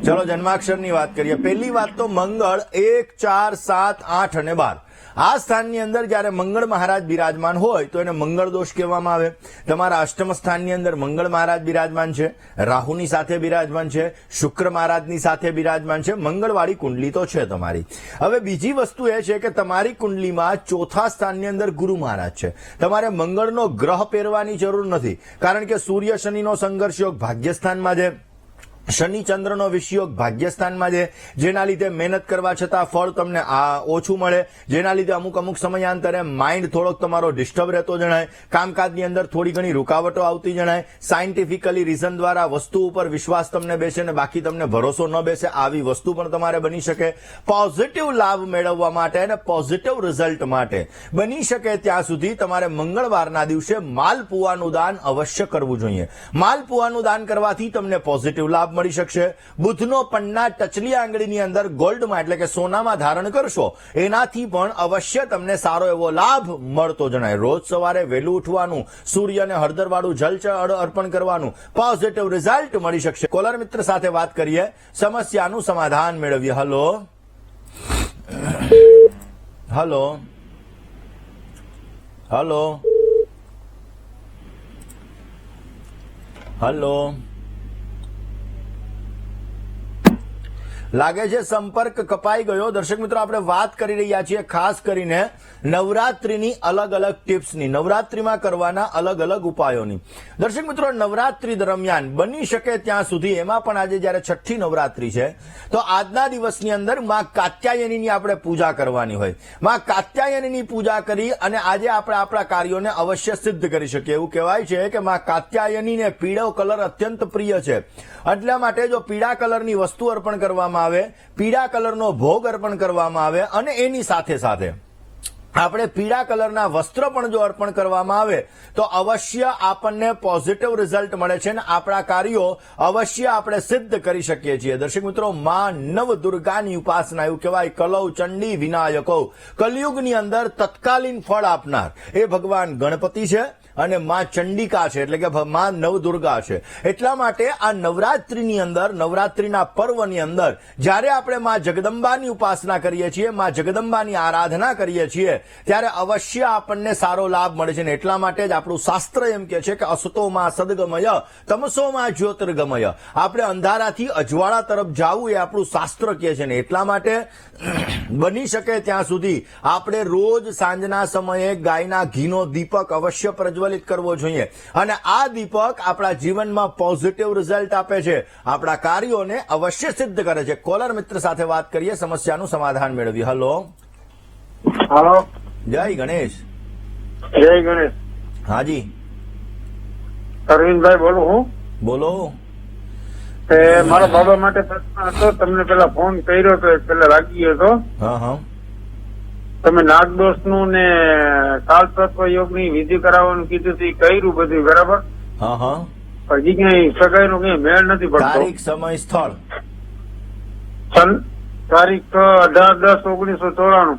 ચલો જન્માક્ષરની વાત કરીએ. પહેલી વાત તો મંગળ 1, 4, 7, 8 અને 12 આ સ્થાનની અંદર જયારે મંગળ મહારાજ બિરાજમાન હોય તો એને મંગળ દોષ કહેવામાં આવે. તમારા અષ્ટમ સ્થાનની અંદર મંગળ મહારાજ બિરાજમાન છે, રાહુની સાથે બિરાજમાન છે, શુક્ર મહારાજની સાથે બિરાજમાન છે. મંગળવાળી કુંડલી તો છે તમારી. હવે બીજી વસ્તુ એ છે કે તમારી કુંડલીમાં ચોથા સ્થાનની અંદર ગુરુ મહારાજ છે. તમારે મંગળનો ગ્રહ પહેરવાની જરૂર નથી કારણ કે સૂર્ય શનિનો સંઘર્ષ યોગ ભાગ્યસ્થાનમાં છે, શનિ ચંદ્રનો વિષયોગ ભાગ્યસ્થાનમાં છે, જેના લીધે મહેનત કરવા છતાં ફળ તમને ઓછું મળે, જેના લીધે અમુક સમયાંતરે માઇન્ડ થોડોક તમારો ડિસ્ટર્બ રહેતો જણાય, કામકાજની અંદર થોડી ઘણી રૂકાવટો આવતી જણાય, સાયન્ટિફિકલી રીઝન દ્વારા વસ્તુ ઉપર વિશ્વાસ તમને બેસે ને બાકી તમને ભરોસો ન બેસે આવી વસ્તુ પણ તમારે બની શકે. પોઝિટિવ લાભ મેળવવા માટે અને પોઝિટિવ રિઝલ્ટ માટે બની શકે ત્યાં સુધી તમારે મંગળવારના દિવસે માલપુવાનું દાન અવશ્ય કરવું જોઈએ. માલપુવાનું દાન કરવાથી તમને પોઝિટિવ લાભ મળી શકશે. બુધનો પન્ના ટચલી આંગળીની અંદર ગોલ્ડમાં એટલે કે સોનામાં ધારણ કરશો એનાથી પણ અવશ્ય તમને સારો એવો લાભ મળતો જણાય. રોજ સવારે વહેલું ઉઠવાનું, સૂર્યને હળદરવાળું જળ અર્પણ કરવાનું, પોઝિટિવ રિઝલ્ટ મળી શકશે. કોલર મિત્ર સાથે વાત કરીએ, સમસ્યાનું સમાધાન મેળવીએ. હલો હલો હલો હલો લાગે છે સંપર્ક કપાઈ ગયો. દર્શક મિત્રો, આપણે વાત કરી રહ્યા છીએ ખાસ કરીને નવરાત્રીની અલગ અલગ ટિપ્સની, નવરાત્રીમાં કરવાના અલગ અલગ ઉપાયોની. દર્શક મિત્રો, નવરાત્રી દરમિયાન બની શકે ત્યાં સુધી, એમાં પણ આજે જયારે છઠ્ઠી નવરાત્રી છે તો આજના દિવસની અંદર માં કાત્યાયનીની આપણે પૂજા કરવાની હોય. માં કાત્યાયનીની પૂજા કરી અને આજે આપણે આપણા કાર્યોને અવશ્ય સિદ્ધ કરી શકીએ. એવું કહેવાય છે કે માં કાત્યાયનીને પીળો કલર અત્યંત પ્રિય છે. એટલા માટે જો પીળા કલરની વસ્તુ અર્પણ કરવામાં આવે, પીળા કલરનો ભોગ અર્પણ કરવામાં આવે અને એની સાથે સાથે આપણે પીળા કલરના વસ્ત્ર પણ જો અર્પણ કરવામાં આવે તો અવશ્ય આપણને પોઝિટિવ રિઝલ્ટ મળે છે અને આપણા કાર્યો અવશ્ય આપણે સિદ્ધ કરી શકીએ છીએ. દર્શક મિત્રો, માં નવ દુર્ગાની ઉપાસના, એવું કહેવાય કલૌ ચંડી વિનાયકો, કલયુગની અંદર તત્કાલીન ફળ આપનાર એ ભગવાન ગણપતિ છે અને માં ચંડિકા છે, એટલે કે માં નવદુર્ગા છે. એટલા માટે આ નવરાત્રીની અંદર, નવરાત્રીના પર્વની અંદર જ્યારે આપણે માં જગદંબાની ઉપાસના કરીએ છીએ, માં જગદંબાની આરાધના કરીએ છીએ, ત્યારે અવશ્ય આપણને સારો લાભ મળે છે. ને એટલા માટે જ આપણું શાસ્ત્ર એમ કે છે કે અસતોમાં સદગમય તમસોમાં જ્યોતિર્ગમય. આપણે અંધારાથી અજવાળા તરફ જવું એ આપણું શાસ્ત્ર કહે છે. ને એટલા માટે બની શકે ત્યાં સુધી આપણે રોજ સાંજના સમયે ગાયના ઘીનો દીપક અવશ્ય પ્રજ્વલિત કરવો જોઈએ. અને આ દીપક આપણા જીવનમાં પોઝિટિવ રિઝલ્ટ આપે છે, આપણા કાર્યોને અવશ્ય સિદ્ધ કરે છે. કોલર મિત્ર સાથે વાત કરીએ, સમસ્યાનું સમાધાન મેળવીએ. હલો, હાલો, જય ગણેશ. જય ગણેશ. હાજી, અરવિંદભાઈ બોલું હું. બોલો. તે મારા બાબા માટે પ્રશ્ન હતો, તમને પેલા ફોન કર્યો તો પેલા લાગી ગયો હતો. હા હા, તમે નાગદોષ નું ને કાલસર્પ યોગ ની વિધિ કરાવવાનું કીધું હતું, કર્યું બધું બરાબર. હા હા, હજી કઈ સગાઈ નું કઈ મેળ નથી પડતો. તારીખ, સમય, સ્થળ. તારીખ 18-10-1994.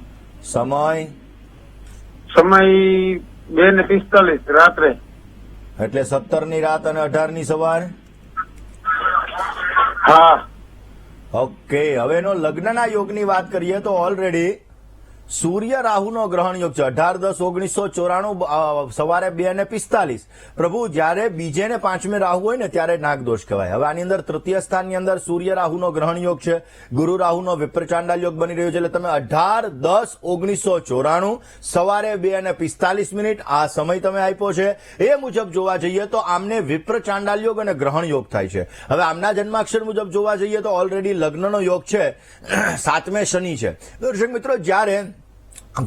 સમય સમય 2:45 રાત્રે. એટલે 17 ની રાત અને 18 ની સવાર. હા. ઓકે, હવે એનો લગ્નના યોગની વાત કરીએ તો ઓલરેડી સૂર્ય રાહુનો ગ્રહણ યોગ છે. 18-10-1994 સવારે 2:45. પ્રભુ જ્યારે બીજે ને પાંચમે રાહુ હોય ને ત્યારે નાગદોષ કહેવાય. હવે આની અંદર તૃતીય સ્થાનની અંદર સૂર્ય રાહુનો ગ્રહણ યોગ છે, ગુરુ રાહુનો વિપ્રચાંડાલ યોગ બની રહ્યો છે. એટલે તમે 18-10-1994 સવારે 2:45 આ સમય તમે આપ્યો છે. એ મુજબ જોવા જઈએ તો આમને વિપ્રચાંડાલ યોગ અને ગ્રહણ યોગ થાય છે. હવે આમના જન્માક્ષર મુજબ જોવા જઈએ તો ઓલરેડી લગ્નનો યોગ છે, 7મે શનિ છે. દર્શક મિત્રો, જ્યારે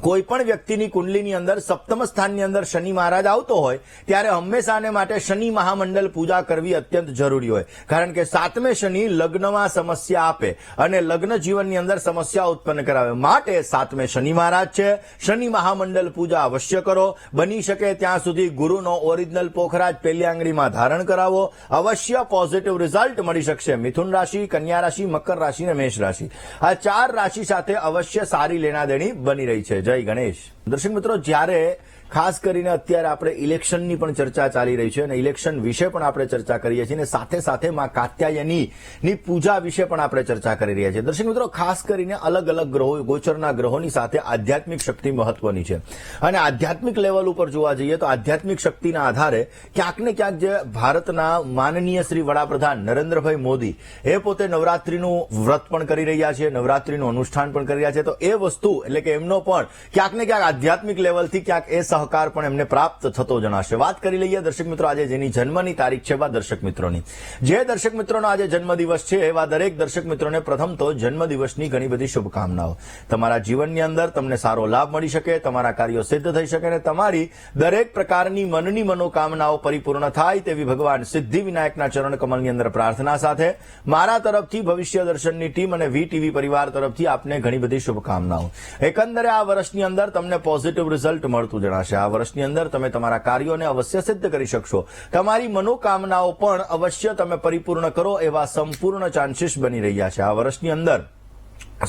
કોઈ પણ વ્યક્તિની કુંડલીની અંદર સપ્તમ સ્થાનની અંદર શનિ મહારાજ આવતો હોય ત્યારે હંમેશાને માટે શનિ મહામંડળ પૂજા કરવી અત્યંત જરૂરી હોય. કારણ કે 7મે શનિ લગ્નમાં સમસ્યા આપે અને લગ્ન જીવનની અંદર સમસ્યા ઉત્પન્ન કરાવે. માટે 7મે શનિ મહારાજ છે, શનિ મહામંડળ પૂજા અવશ્ય કરો. બની શકે ત્યાં સુધી ગુરુનો ઓરિજિનલ પોખરાજ પહેલી આંગળીમાં ધારણ કરાવો, અવશ્ય પોઝિટિવ રિઝલ્ટ મળી શકશે. મિથુન રાશિ, કન્યા રાશિ, મકર રાશિ અને મેષ રાશિ, આ 4 રાશિ સાથે અવશ્ય સારી લેણાદેણી બની રહી છે. જય ગણેશ. દર્શક મિત્રો, જ્યારે ખાસ કરીને અત્યારે આપણે ઇલેક્શનની પણ ચર્ચા ચાલી રહી છે અને ઇલેક્શન વિશે પણ આપણે ચર્ચા કરીએ છીએ અને સાથે સાથે માં કાત્યાયનીની પૂજા વિશે પણ આપણે ચર્ચા કરી રહ્યા છીએ. દર્શક મિત્રો, ખાસ કરીને અલગ અલગ ગ્રહો, ગોચરના ગ્રહોની સાથે આધ્યાત્મિક શક્તિ મહત્વની છે. અને આધ્યાત્મિક લેવલ ઉપર જોવા જઈએ તો આધ્યાત્મિક શક્તિના આધારે ક્યાંક ને ક્યાંક જે ભારતના માનનીય શ્રી વડાપ્રધાન નરેન્દ્રભાઈ મોદી એ પોતે નવરાત્રીનું વ્રત પણ કરી રહ્યા છે, નવરાત્રીનું અનુષ્ઠાન પણ કરી રહ્યા છે. તો એ વસ્તુ એટલે કે એમનો પણ ક્યાંક ને ક્યાંક આધ્યાત્મિક લેવલથી ક્યાંક એ સહકાર પણ એમને પ્રાપ્ત થતો જણાશે. વાત કરી લઈએ દર્શક મિત્રો આજે જેની જન્મની તારીખ છે એવા દર્શક મિત્રોની. જે દર્શક મિત્રોનો આજે જન્મદિવસ છે એવા દરેક દર્શક મિત્રોને પ્રથમ તો જન્મદિવસની ઘણી બધી શુભકામનાઓ. તમારા જીવનની અંદર તમને સારો લાભ મળી શકે, તમારા કાર્યો સિદ્ધ થઈ શકે અને તમારી દરેક પ્રકારની મનની મનોકામનાઓ પરિપૂર્ણ થાય તેવી ભગવાન સિદ્ધિ વિનાયકના ચરણ કમલની અંદર પ્રાર્થના સાથે મારા તરફથી ભવિષ્ય દર્શનની ટીમ અને VTV પરિવાર તરફથી આપને ઘણી બધી શુભકામનાઓ. એકંદરે આ વર્ષની અંદર તમને પોઝિટિવ રિઝલ્ટ મળતું જણાશે. આ વર્ષની અંદર તમે તમારા કાર્યોને અવશ્ય સિદ્ધ કરી શકશો. તમારી મનોકામનાઓ પણ અવશ્ય તમે પરિપૂર્ણ કરો એવા સંપૂર્ણ ચાન્સીસ બની રહ્યા છે. આ વર્ષની અંદર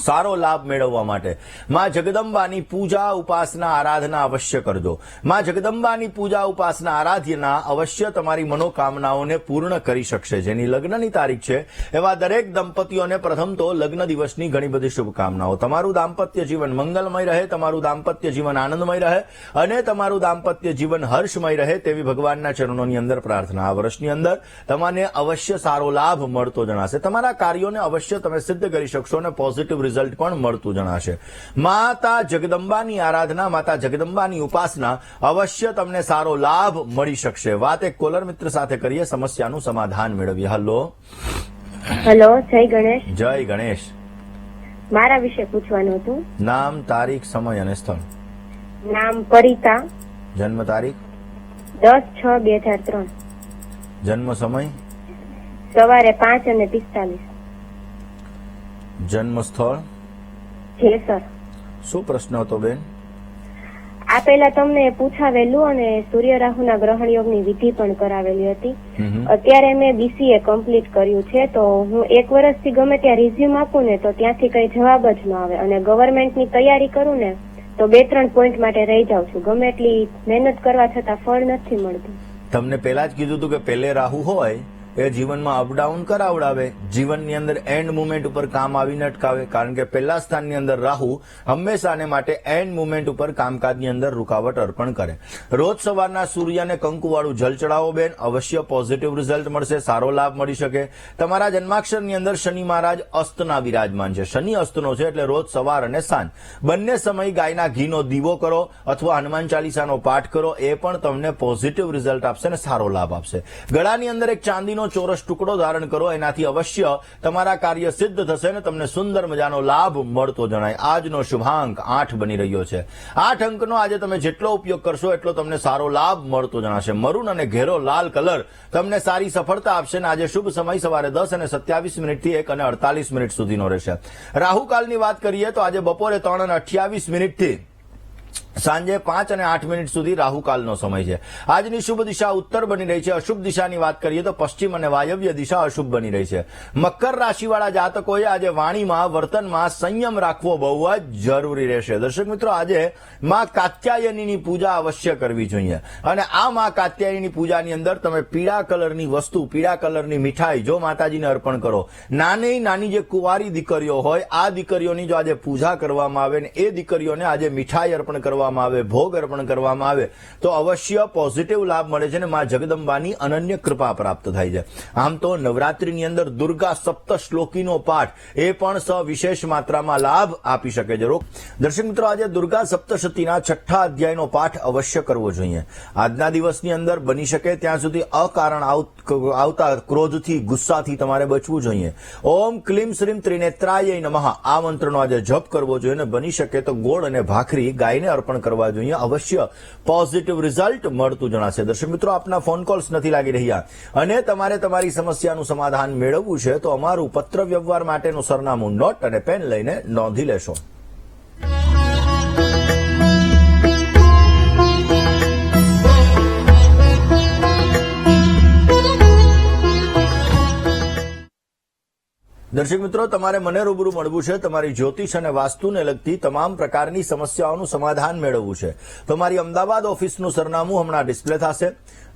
સારો લાભ મેળવવા માટે માં જગદંબાની પૂજા ઉપાસના આરાધના અવશ્ય કરજો. માં જગદંબાની પૂજા ઉપાસના આરાધના અવશ્ય તમારી મનોકામનાઓને પૂર્ણ કરી શકશે. જેની લગ્નની તારીખ છે એવા દરેક દંપતીઓને પ્રથમ તો લગ્ન દિવસની ઘણી બધી શુભકામનાઓ. તમારું દાંપત્ય જીવન મંગલમય રહે, તમારું દાંપત્ય જીવન આનંદમય રહે અને તમારું દાંપત્ય જીવન હર્ષમય રહે તેવી ભગવાનના ચરણોની અંદર પ્રાર્થના. આ વર્ષની અંદર તમને અવશ્ય સારો લાભ મળતો જણાશે. તમારા કાર્યોને અવશ્ય તમે સિદ્ધ કરી શકશો અને પોઝિટિવ રિઝલ્ટ પણ મળતું જણાશે. માતા જગદંબાની આરાધના, માતા જગદંબાની ઉપાસના અવશ્ય તમને સારો લાભ મળી શકશે. વાત એક કોલર મિત્ર સાથે કરીએ, સમસ્યાનું સમાધાન મેળવીએ. હલો, જય ગણેશ. જય ગણેશ. મારા વિશે પૂછવાનું હતું. નામ, તારીખ, સમય અને સ્થળ. નામ પરિતા, જન્મ તારીખ 10/6/2003, જન્મ સમય સવારે 5:45, જન્મ સ્થળ જેસર. શું પ્રશ્ન હતો બેન? આ પહેલા તમને પૂછાવેલું અને સૂર્ય રાહુના ગ્રહણ યોગની વિધિ પણ કરાવેલી હતી. અત્યારે મેં BCA કમ્પ્લીટ કર્યું છે, તો હું 1 વર્ષથી ગમે ત્યાં રિઝ્યુમ આપું ને તો ત્યાંથી કઈ જવાબ જ ન આવે અને ગવર્મેન્ટની તૈયારી કરું ને તો 2-3 પોઈન્ટ માટે રહી જાઉં છું. ગમે એટલી મહેનત કરવા છતાં ફળ નથી મળતું. તમને પહેલા જ કીધું હતું કે પહેલે રાહુ હોય એ જીવનમાં અપડાઉન કરાવડાવે, જીવનની અંદર એન્ડ મુમેન્ટ ઉપર કામ આવીને અટકાવે. કારણ કે પહેલા સ્થાનની અંદર રાહુ હંમેશાને માટે એન્ડ મુમેન્ટ ઉપર કામકાજની અંદર રૂકાવટ અર્પણ કરે. રોજ સવારના સૂર્યને કંકુવાળું જલ ચડાવો બેન, અવશ્ય પોઝિટિવ રિઝલ્ટ મળશે, સારો લાભ મળી શકે. તમારા જન્માક્ષરની અંદર શનિ મહારાજ અસ્તના વિરાજમાન છે. શનિ અસ્તનો છે એટલે રોજ સવાર અને સાંજ બંને સમય ગાયના ઘીનો દીવો કરો અથવા હનુમાન ચાલીસાનો પાઠ કરો, એ પણ તમને પોઝિટિવ રિઝલ્ટ આપશે અને સારો લાભ આપશે. ગળાની અંદર એક ચાંદીનો ચોરસ ટુકડો ધારણ કરો, એનાથી અવશ્ય તમારા કાર્ય સિદ્ધ થશે અને તમને સુંદર મજાનો લાભ મળતો જણાય. આજનો શુભાંક 8 બની રહ્યો છે. 8 અંકનો આજે તમે જેટલો ઉપયોગ કરશો એટલો તમને સારો લાભ મળતો જણાશે. મરૂન અને ઘેરો લાલ કલર તમને સારી સફળતા આપશે અને આજે શુભ સમય સવારે 10:27 થી 1:48 સુધીનો રહેશે. રાહુકાલની વાત કરીએ તો આજે બપોરે 3:28 થી સાંજે 5:08 સુધી રાહુકાલનો સમય છે. આજની શુભ દિશા ઉત્તર બની રહી છે. અશુભ દિશાની વાત કરીએ તો પશ્ચિમ અને વાયવ્ય દિશા અશુભ બની રહી છે. મકર રાશિવાળા જાતકોએ આજે વાણીમાં વર્તનમાં સંયમ રાખવો બહુ જ જરૂરી રહેશે. દર્શક મિત્રો, આજે માં કાત્યાયનીની પૂજા અવશ્ય કરવી જોઈએ અને આ માં કાત્યાયનીની પૂજાની અંદર તમે પીળા કલરની વસ્તુ, પીળા કલરની મીઠાઈ જો માતાજીને અર્પણ કરો. નાની જે કુંવારી દીકરીઓ હોય, આ દીકરીઓની જો આજે પૂજા કરવામાં આવે ને એ દીકરીઓને આજે મીઠાઈ અર્પણ કરવામાં આવે, ભોગ અર્પણ કરવામાં આવે તો અવશ્ય પોઝિટિવ લાભ મળે છે અને માં જગદંબાની અનન્ય કૃપા પ્રાપ્ત થાય છે. આમ તો નવરાત્રીની અંદર દુર્ગા સપ્તશ્લોકીનો પાઠ એ પણ સવિશેષ માત્રામાં લાભ આપી શકે છે. દર્શક મિત્રો, આજે દુર્ગા સપ્તશતીના 6થા અધ્યાયનો પાઠ અવશ્ય કરવો જોઈએ. આજના દિવસની અંદર બની શકે ત્યાં સુધી અકારણ આવતા ક્રોધથી, ગુસ્સાથી તમારે બચવું જોઈએ. ઓમ ક્લીમ શ્રીમ ત્રિનેત્રાય નમઃ આ મંત્રનો આજે જપ કરવો જોઈએ અને બની શકે તો ગોળ અને ભાખરી ગાયને અર્પણ કરવા જોઈએ. અવશ્ય પોઝિટિવ રિઝલ્ટ મળતું જણાશે. દર્શક મિત્રો, આપના ફોન કોલ્સ નથી લાગી રહ્યા અને તમારે તમારી સમસ્યાનું સમાધાન મેળવવું છે તો અમારું પત્ર વ્યવહાર માટેનું સરનામું નોટ અને પેન લઈને નોંધી લેશો. દર્શક મિત્રો, તમારે મને રૂબરૂ મળવું છે, તમારી જ્યોતિષ અને વાસ્તુને લગતી તમામ પ્રકારની સમસ્યાઓનું સમાધાન મેળવવું છે તો મારી અમદાવાદ ઓફિસનું સરનામું હમણાં ડિસ્પ્લે થશે.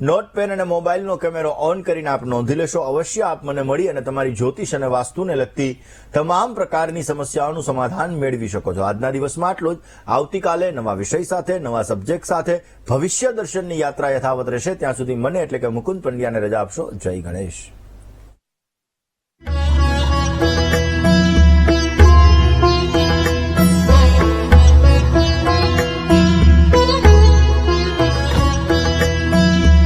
નોટ પેન અને મોબાઈલનો કેમેરો ઓન કરીને આપ નોંધી લેશો. અવશ્ય આપ મને મળી અને તમારી જ્યોતિષ અને વાસ્તુને લગતી તમામ પ્રકારની સમસ્યાઓનું સમાધાન મેળવી શકો છો. આજના દિવસમાં આટલું જ. આવતીકાલે નવા વિષય સાથે, નવા સબ્જેક્ટ સાથે ભવિષ્ય દર્શનની યાત્રા યથાવત રહેશે. ત્યાં સુધી મને એટલે કે મુકુંદ પંડ્યાને રજા આપશો. જય ગણેશ.